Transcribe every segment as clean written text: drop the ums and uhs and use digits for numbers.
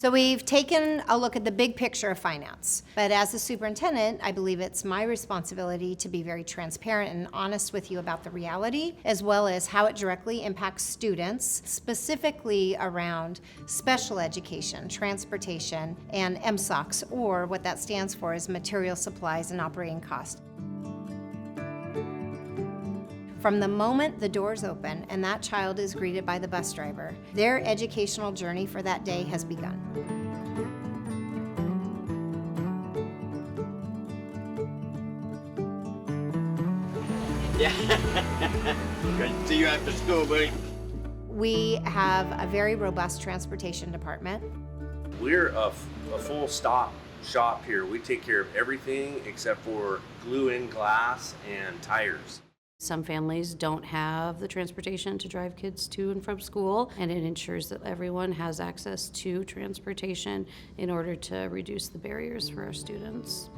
So we've taken a look at the big picture of finance, but as a superintendent, I believe it's my responsibility to be very transparent and honest with you about the reality, as well as how it directly impacts students, specifically around special education, transportation, and MSOCs, or what that stands for is material supplies and operating costs. From the moment the doors open and that child is greeted by the bus driver, their educational journey for that day has begun. Yeah. Great to see you after school, buddy. We have a very robust transportation department. We're a full stop shop here. We take care of everything except for glue-in glass and tires. Some families don't have the transportation to drive kids to and from school, and it ensures that everyone has access to transportation in order to reduce the barriers for our students.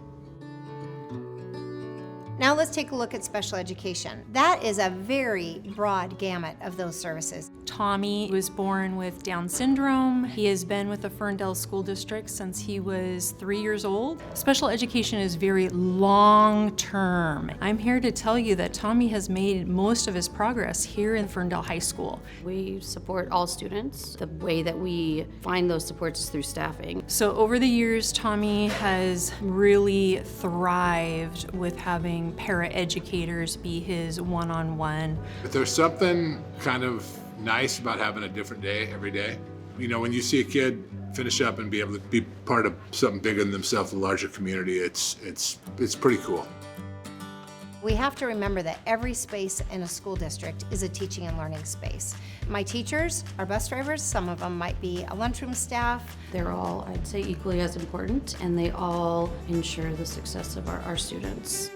Now let's take a look at special education. That is a very broad gamut of those services. Tommy was born with Down syndrome. He has been with the Ferndale School District since he was 3 years old. Special education is very long-term. I'm here to tell you that Tommy has made most of his progress here in Ferndale High School. We support all students. The way that we find those supports is through staffing. So over the years, Tommy has really thrived with having para-educators be his one-on-one. But there's something kind of nice about having a different day every day. You know, when you see a kid finish up and be able to be part of something bigger than themselves, a larger community, it's pretty cool. We have to remember that every space in a school district is a teaching and learning space. My teachers, our bus drivers, some of them might be a lunchroom staff. They're all, I'd say, equally as important, and they all ensure the success of our students.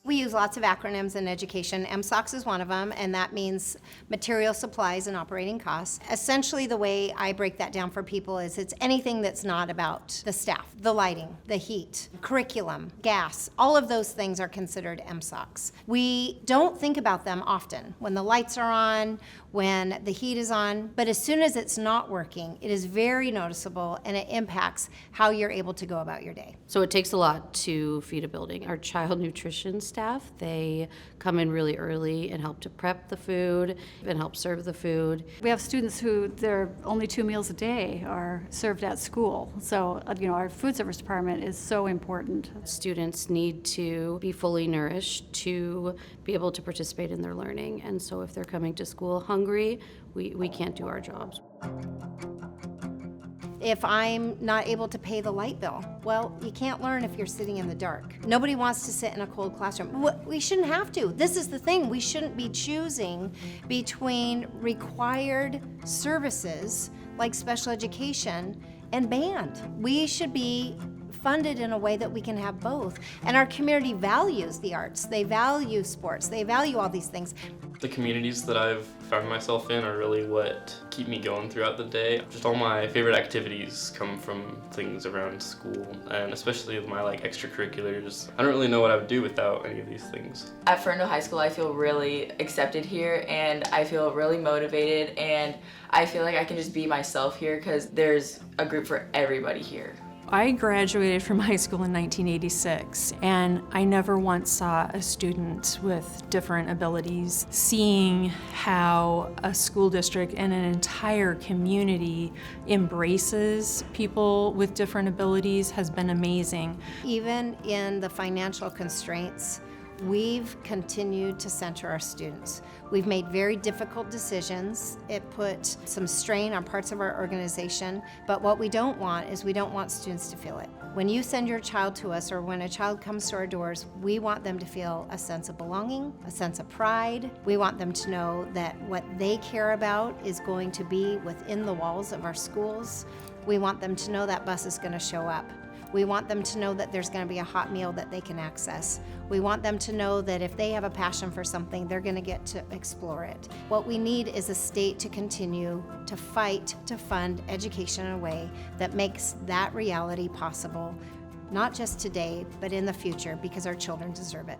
We use lots of acronyms in education. MSOCs is one of them, and that means material supplies and operating costs. Essentially, the way I break that down for people is it's anything that's not about the staff, the lighting, the heat, curriculum, gas, all of those things are considered MSOCs. We don't think about them often when the lights are on, when the heat is on, but as soon as it's not working, it is very noticeable and it impacts how you're able to go about your day. So it takes a lot to feed a building. Our child nutrition staff, they come in really early and help to prep the food and help serve the food. We have students who their only 2 meals a day are served at school. So, our food service department is so important. Students need to be fully nourished to be able to participate in their learning. And so if they're coming to school hungry, we can't do our jobs. If I'm not able to pay the light bill, well, you can't learn if you're sitting in the dark. Nobody wants to sit in a cold classroom. We shouldn't have to. This is the thing. We shouldn't be choosing between required services like special education and band. We should be funded in a way that we can have both. And our community values the arts. They value sports. They value all these things. The communities that I've found myself in are really what keep me going throughout the day. Just all my favorite activities come from things around school, and especially my extracurriculars. I don't really know what I would do without any of these things. At Ferndale High School, I feel really accepted here, and I feel really motivated, and I feel like I can just be myself here because there's a group for everybody here. I graduated from high school in 1986, and I never once saw a student with different abilities. Seeing how a school district and an entire community embraces people with different abilities has been amazing. Even in the financial constraints, we've continued to center our students. We've made very difficult decisions. It put some strain on parts of our organization, but what we don't want is we don't want students to feel it. When you send your child to us, or when a child comes to our doors, we want them to feel a sense of belonging, a sense of pride. We want them to know that what they care about is going to be within the walls of our schools. We want them to know that bus is going to show up. We want them to know that there's going to be a hot meal that they can access. We want them to know that if they have a passion for something, they're going to get to explore it. What we need is a state to continue to fight to fund education in a way that makes that reality possible, not just today, but in the future, because our children deserve it.